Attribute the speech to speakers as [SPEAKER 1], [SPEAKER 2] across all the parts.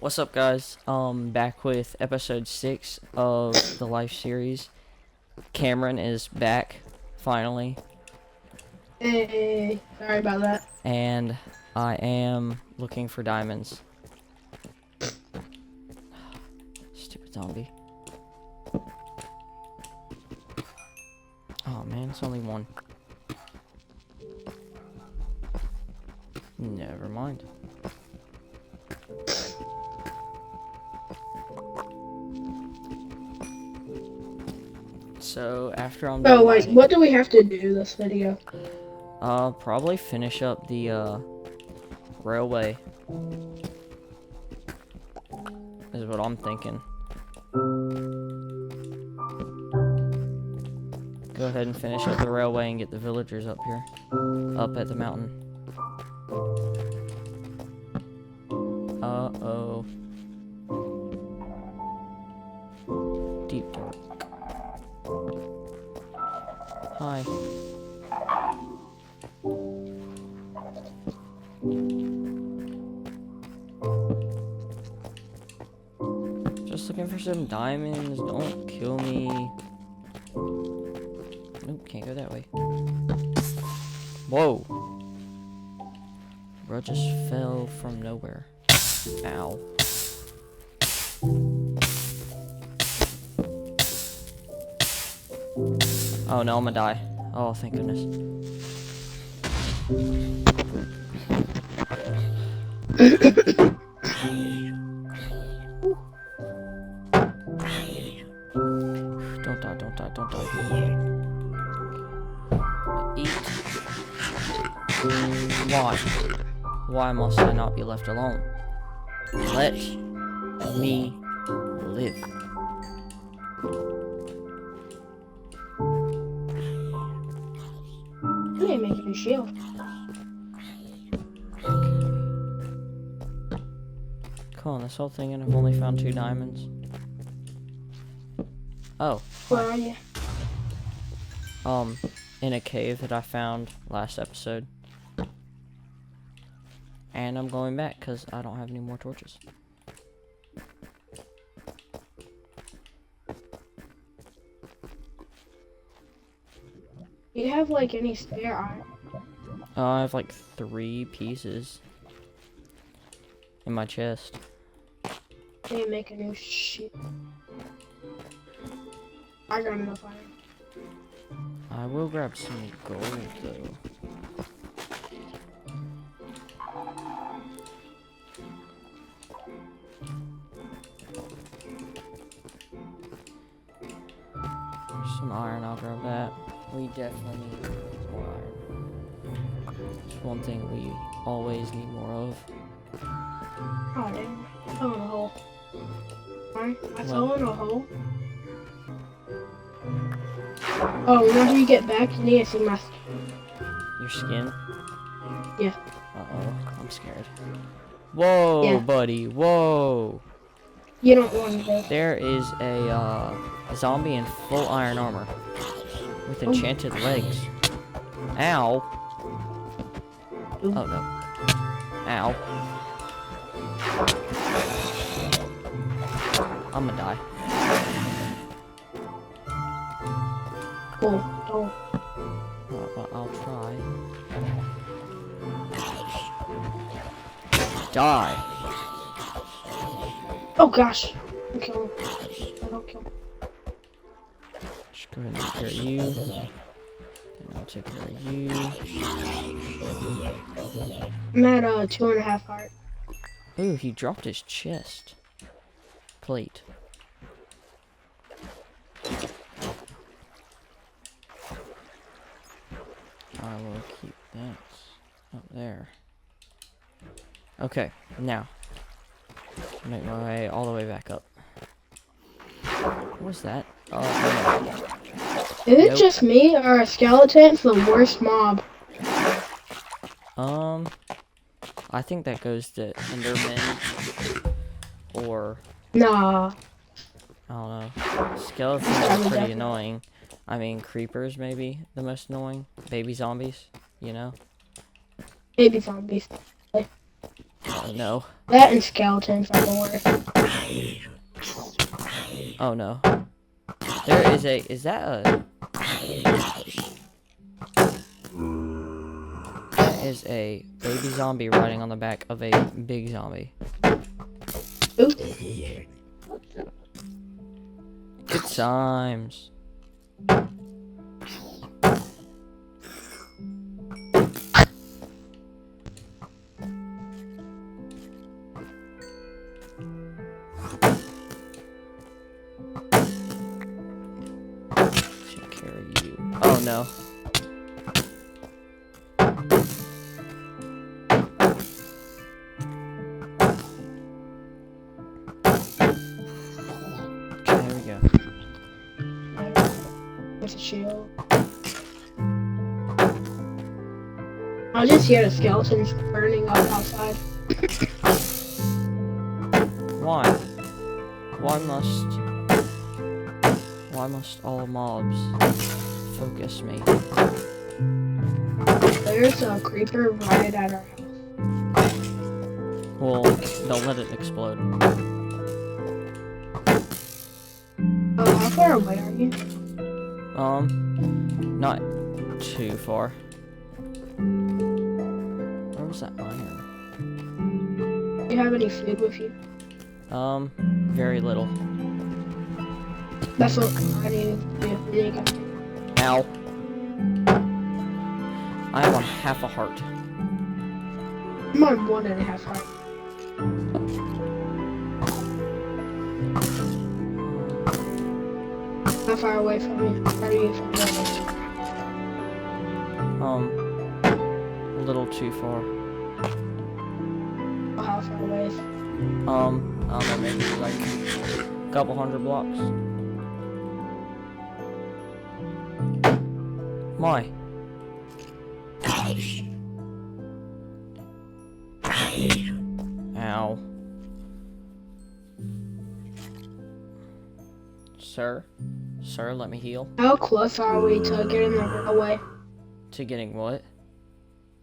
[SPEAKER 1] What's up, guys? Back with episode 6 of the life series. Cameron is back, finally.
[SPEAKER 2] Hey, sorry about that.
[SPEAKER 1] And I am looking for diamonds. Stupid zombie. Oh man, it's only one. Never mind. So, after I'm done
[SPEAKER 2] Oh, wait,
[SPEAKER 1] mining,
[SPEAKER 2] what do we have to do this video?
[SPEAKER 1] I'll probably finish up the, railway. Is what I'm thinking. Go ahead and finish up the railway and get the villagers up here. Up at the mountain. Uh-oh. Deep dark. Hi. Just looking for some diamonds. Don't kill me. Nope, can't go that way. Whoa. Bro just fell from nowhere. Ow. Oh no, I'm gonna die. Oh, thank goodness. Don't die, don't die, don't die. Eat. Why? Why must I not be left alone? Let me live.
[SPEAKER 2] I didn't make a new shield.
[SPEAKER 1] Come on, this whole thing and I've only found 2 diamonds. Oh.
[SPEAKER 2] Where are you?
[SPEAKER 1] In a cave that I found last episode. And I'm going back because I don't have any more torches.
[SPEAKER 2] Do you have, like, any spare iron?
[SPEAKER 1] I have like 3 pieces in my chest.
[SPEAKER 2] I didn't make a new shield. I got enough iron.
[SPEAKER 1] I will grab some gold though. There's some iron, I'll grab that. We definitely need more iron. It's one thing we always need more of.
[SPEAKER 2] Oh, damn. I fell in a hole. Alright, I fell in a hole. Oh, whenever you get back, you need to see my...
[SPEAKER 1] Your skin?
[SPEAKER 2] Yeah.
[SPEAKER 1] Uh-oh, I'm scared. Whoa,
[SPEAKER 2] Yeah.
[SPEAKER 1] buddy, whoa!
[SPEAKER 2] You don't want to.
[SPEAKER 1] There is a zombie in full iron armor with enchanted legs. Ow! Oh no. Ow. I'm gonna die.
[SPEAKER 2] Cool. Don't.
[SPEAKER 1] Well, I'll try. Die!
[SPEAKER 2] Oh, gosh. I'm killing him. I don't kill him.
[SPEAKER 1] Just go ahead and take care of you. And I'll take care of you.
[SPEAKER 2] I'm at 2.5 heart.
[SPEAKER 1] Ooh, he dropped his chest plate. I will keep that up there. Okay, now make my way all the way back up. What was that?
[SPEAKER 2] Is it
[SPEAKER 1] Nope.
[SPEAKER 2] just me, or are skeletons the worst mob?
[SPEAKER 1] I think that goes to Endermen or
[SPEAKER 2] Nah.
[SPEAKER 1] I don't know. Skeletons are pretty annoying. I mean, creepers maybe the most annoying. Baby zombies, you know.
[SPEAKER 2] Baby zombies.
[SPEAKER 1] Oh, Oh no.
[SPEAKER 2] That and skeletons are the worst.
[SPEAKER 1] Oh no. There is a. Is that a. That is a baby zombie riding on the back of a big zombie.
[SPEAKER 2] Ooh.
[SPEAKER 1] Good times. Should carry you. Oh no. There we go.
[SPEAKER 2] With a shield. I just hear the skeletons burning up outside.
[SPEAKER 1] Why? Why must all mobs focus me?
[SPEAKER 2] There's a creeper right at our house.
[SPEAKER 1] Well, don't let it explode.
[SPEAKER 2] Oh, how far away are you?
[SPEAKER 1] Not too far. Where was that iron?
[SPEAKER 2] Do you have any food with you?
[SPEAKER 1] Very little.
[SPEAKER 2] That's what I need to do.
[SPEAKER 1] Ow. I am on half a heart.
[SPEAKER 2] I'm on 1.5 heart. How far away from you? How do you feel?
[SPEAKER 1] A little too far.
[SPEAKER 2] Oh, how far away?
[SPEAKER 1] I don't know, maybe like a couple hundred blocks. Why? Ow. Sir? Sir, let me heal.
[SPEAKER 2] How close are we to getting the railway?
[SPEAKER 1] To getting what?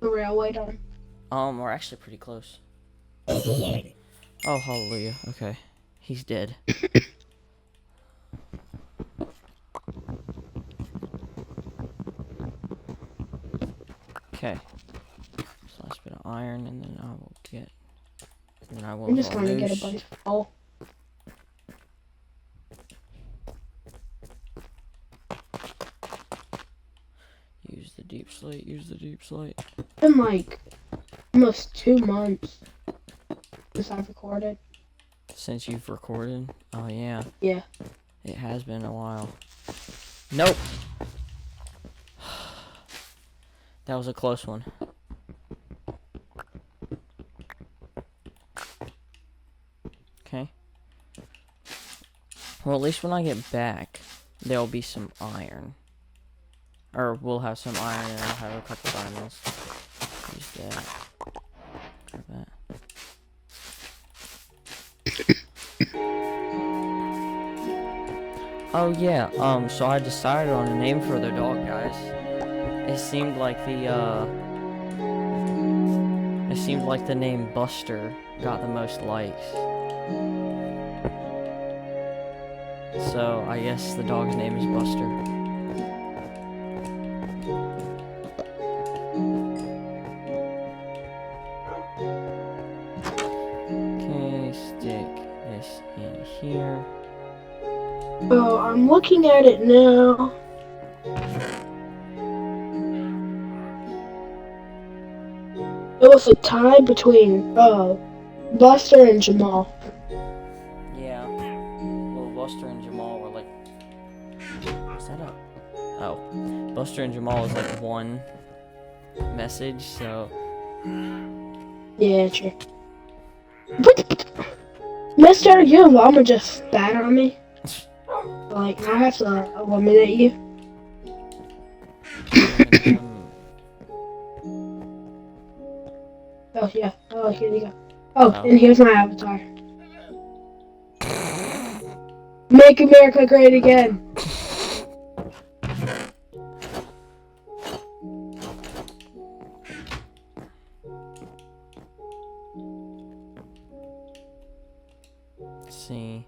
[SPEAKER 2] The railway done.
[SPEAKER 1] We're actually pretty close. Oh, hallelujah. Okay. He's dead. Okay. So last bit of iron, and then I will get. And then I will.
[SPEAKER 2] I'm just gonna get a
[SPEAKER 1] loose.
[SPEAKER 2] bunch of coal.
[SPEAKER 1] Use the deep slate. Use the deep slate.
[SPEAKER 2] It's been like almost 2 months since I've recorded.
[SPEAKER 1] Since you've recorded? Oh yeah.
[SPEAKER 2] Yeah.
[SPEAKER 1] It has been a while. Nope. That was a close one. Okay. Well, at least when I get back, there'll be some iron. Or we'll have some iron and I'll have a couple diamonds. Use that. Grab that. Oh yeah, so I decided on a name for the dog, guys. It seemed like the name Buster got the most likes. So I guess the dog's name is Buster. Okay, stick this in here.
[SPEAKER 2] Oh, I'm looking at it now. It was a tie between Buster and Jamal.
[SPEAKER 1] Yeah. Well, Buster and Jamal were like. What's that up? Oh. Buster and Jamal was like one message, so.
[SPEAKER 2] Yeah, true. Mister, your llama just spat on me. Like, I have to eliminate you. Oh, yeah. Oh, here you go. Oh,
[SPEAKER 1] Oh.
[SPEAKER 2] and here's my avatar. Make America great again.
[SPEAKER 1] Let's see.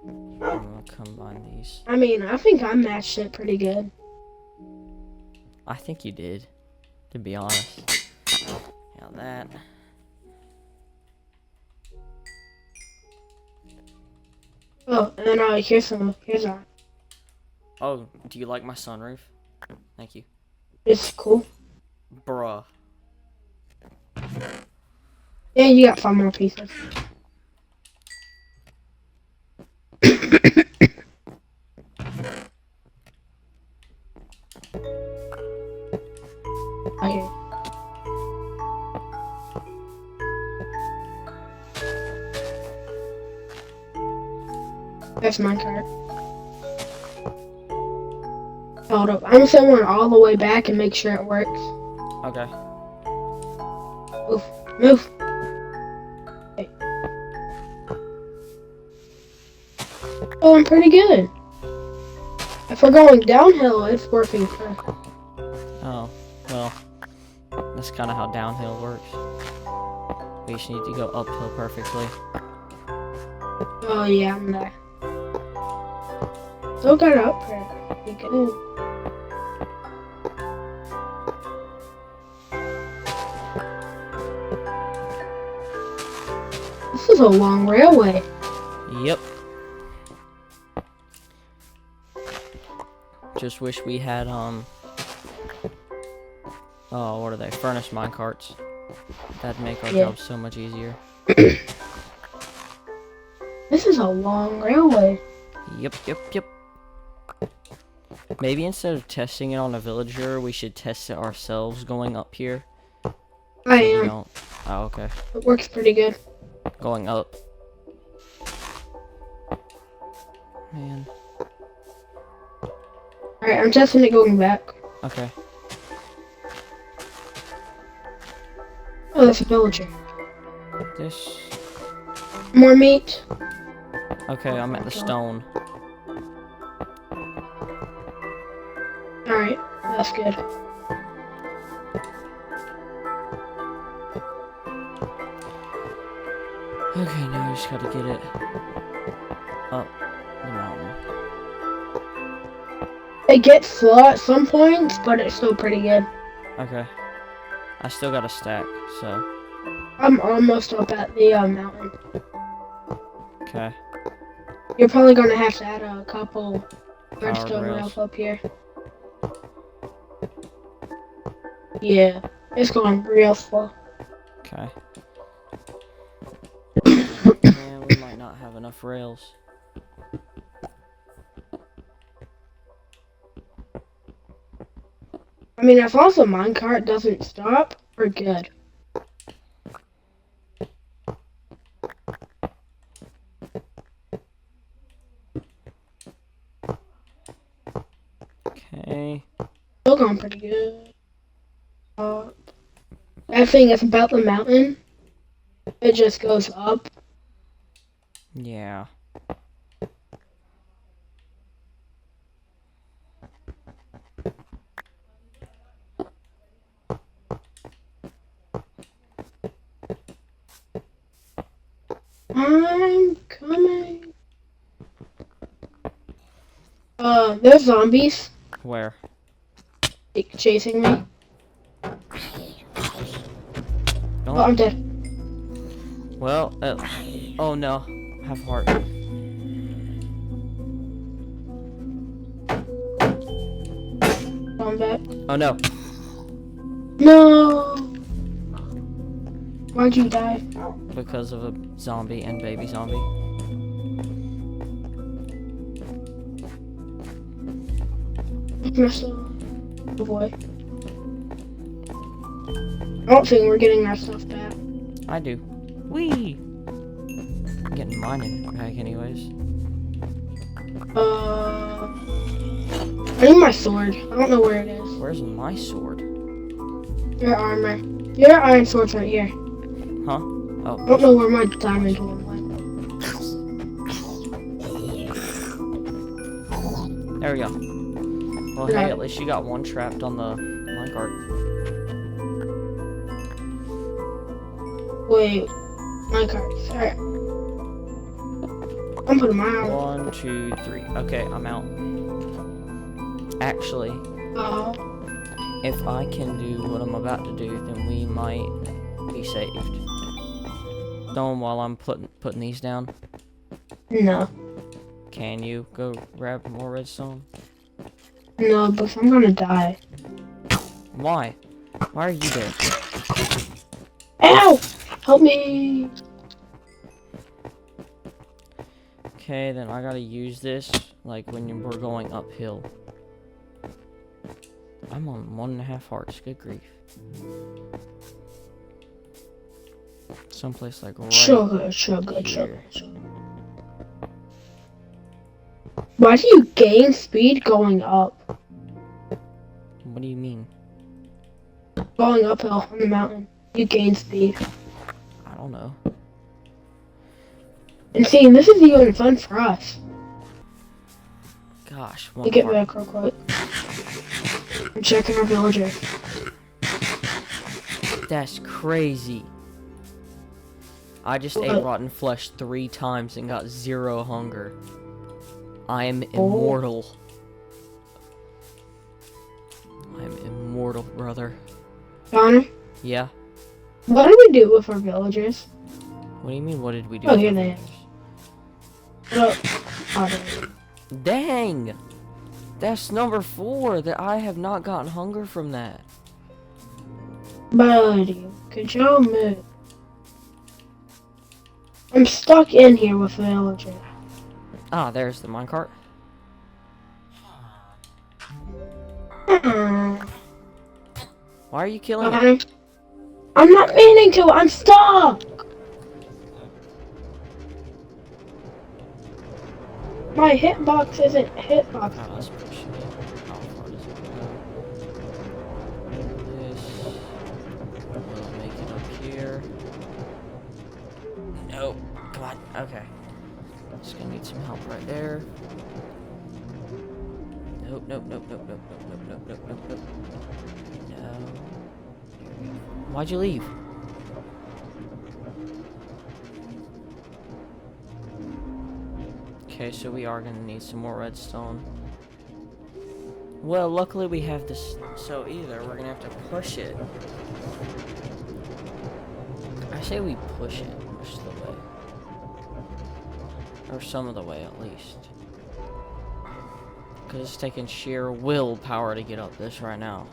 [SPEAKER 1] I'm gonna combine these.
[SPEAKER 2] I mean, I think I matched it pretty good.
[SPEAKER 1] I think you did, to be honest. Now that.
[SPEAKER 2] Oh, and then here's a.
[SPEAKER 1] Oh, do you like my sunroof? Thank you.
[SPEAKER 2] It's cool.
[SPEAKER 1] Bruh.
[SPEAKER 2] Yeah, you got 5 more pieces. Okay. That's my card. Hold up. I'm going all the way back and make sure it works.
[SPEAKER 1] Okay.
[SPEAKER 2] Move. Move. Okay. Oh, I'm pretty good. If we're going downhill, it's working perfect.
[SPEAKER 1] Oh, well. That's kind of how downhill works. We just need to go uphill perfectly.
[SPEAKER 2] Oh, yeah, I'm there. Still got it up pretty good. This is a long railway.
[SPEAKER 1] Yep. Just wish we had, oh, what are they? Furnace minecarts. That'd make our job so much easier.
[SPEAKER 2] This is a long railway.
[SPEAKER 1] Yep. Maybe instead of testing it on a villager, we should test it ourselves going up here.
[SPEAKER 2] I am.
[SPEAKER 1] Oh, okay.
[SPEAKER 2] It works pretty good.
[SPEAKER 1] Going up. Man.
[SPEAKER 2] Alright, I'm testing it going back.
[SPEAKER 1] Okay.
[SPEAKER 2] Oh, that's a villager.
[SPEAKER 1] This.
[SPEAKER 2] More meat.
[SPEAKER 1] Okay, I'm at the stone.
[SPEAKER 2] Alright, that's good.
[SPEAKER 1] Okay, now I just gotta get it up the mountain.
[SPEAKER 2] It gets slow at some points, but it's still pretty good.
[SPEAKER 1] Okay. I still got a stack, so.
[SPEAKER 2] I'm almost up at the mountain.
[SPEAKER 1] Okay.
[SPEAKER 2] You're probably gonna have to add a couple redstone
[SPEAKER 1] rails.
[SPEAKER 2] rails up here. Yeah, it's going real slow.
[SPEAKER 1] Okay. Man, we might not have enough rails.
[SPEAKER 2] I mean, as long as the minecart doesn't stop, we're good.
[SPEAKER 1] Okay.
[SPEAKER 2] Still going pretty good. That thing is about the mountain. It just goes up.
[SPEAKER 1] Yeah.
[SPEAKER 2] I'm coming. There's zombies
[SPEAKER 1] Where?
[SPEAKER 2] chasing me.
[SPEAKER 1] Don't.
[SPEAKER 2] Oh, I'm dead.
[SPEAKER 1] Well, oh no. Have heart.
[SPEAKER 2] I'm back.
[SPEAKER 1] Oh no.
[SPEAKER 2] No. Why'd you die?
[SPEAKER 1] Because of a zombie and baby zombie.
[SPEAKER 2] Oh boy. I don't think we're getting our stuff back.
[SPEAKER 1] I do. Whee! I'm getting mine back anyways.
[SPEAKER 2] I need my sword. I don't know where it is.
[SPEAKER 1] Where's my sword?
[SPEAKER 2] Your armor. Your iron sword's right here.
[SPEAKER 1] Huh?
[SPEAKER 2] I
[SPEAKER 1] Oh.
[SPEAKER 2] don't know where my diamond one went.
[SPEAKER 1] There we go. Well, hey, at least you got one trapped on the minecart.
[SPEAKER 2] Wait. My cards. Alright. I'm putting mine out.
[SPEAKER 1] 1, 2, 3. Okay, I'm out. Actually,
[SPEAKER 2] Uh,
[SPEAKER 1] if I can do what I'm about to do, then we might be saved. Don't while I'm putting these down.
[SPEAKER 2] no.
[SPEAKER 1] Can you go grab more redstone?
[SPEAKER 2] No, but I'm gonna die.
[SPEAKER 1] Why? Why are you there?
[SPEAKER 2] Ow! Help me!
[SPEAKER 1] Okay, then I gotta use this like when we're going uphill. I'm on 1.5 hearts. Good grief. Someplace like right
[SPEAKER 2] Sugar.
[SPEAKER 1] here.
[SPEAKER 2] Why do you gain speed going up?
[SPEAKER 1] What do you mean?
[SPEAKER 2] Going uphill on the mountain. You gain speed.
[SPEAKER 1] I don't know.
[SPEAKER 2] And see, this is even fun for us.
[SPEAKER 1] Gosh,
[SPEAKER 2] Let me get back real quick. I'm checking our villager.
[SPEAKER 1] That's crazy. I just ate
[SPEAKER 2] What?
[SPEAKER 1] rotten flesh 3 times and got 0 hunger. I am immortal. I am immortal, brother.
[SPEAKER 2] Connor,
[SPEAKER 1] Yeah?
[SPEAKER 2] what do we do with our villagers?
[SPEAKER 1] What do you mean, what did we do?
[SPEAKER 2] Oh,
[SPEAKER 1] with
[SPEAKER 2] here
[SPEAKER 1] our
[SPEAKER 2] they are.
[SPEAKER 1] villagers?
[SPEAKER 2] Well,
[SPEAKER 1] Dang! That's number 4 that I have not gotten hunger from that.
[SPEAKER 2] buddy, could you move? I'm stuck in here with villager.
[SPEAKER 1] Ah, there's the minecart. Why are you killing it?
[SPEAKER 2] Connor, I'm not meaning to. I'm stuck. My hitbox isn't hitbox.
[SPEAKER 1] Ah, let's push it. How far does it go? This. We'll make it up here. Nope. Come on. Okay. Just gonna need some help right there. Nope, nope, nope, nope, nope, nope, nope, nope, nope, nope, nope. No. Why'd you leave? Okay, so we are gonna need some more redstone. Well, luckily we have this, so either we're gonna have to push it. I say we push it most of the way. Or some of the way, at least. Because it's taking sheer willpower to get up this right now.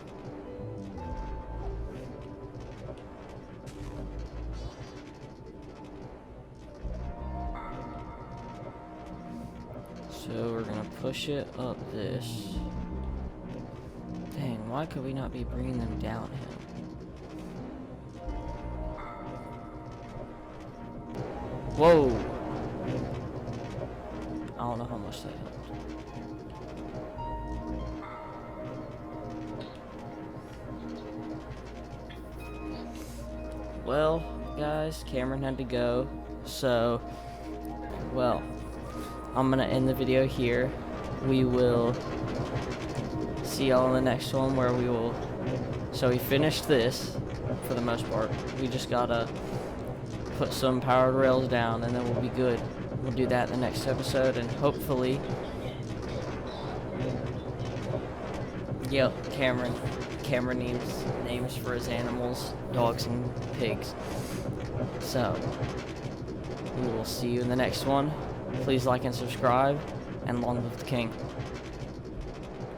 [SPEAKER 1] So we're gonna push it up this. Dang, why could we not be bringing them downhill? Whoa! I don't know how much that helped. Well, guys, Cameron had to go, so, well, I'm gonna end the video here. We will see y'all in the next one where we will, so we finished this, for the most part. We just gotta put some powered rails down and then we'll be good. We'll do that in the next episode and hopefully, yep, Cameron names for his animals, dogs and pigs. So, we will see you in the next one. Please like and subscribe, and long live the king.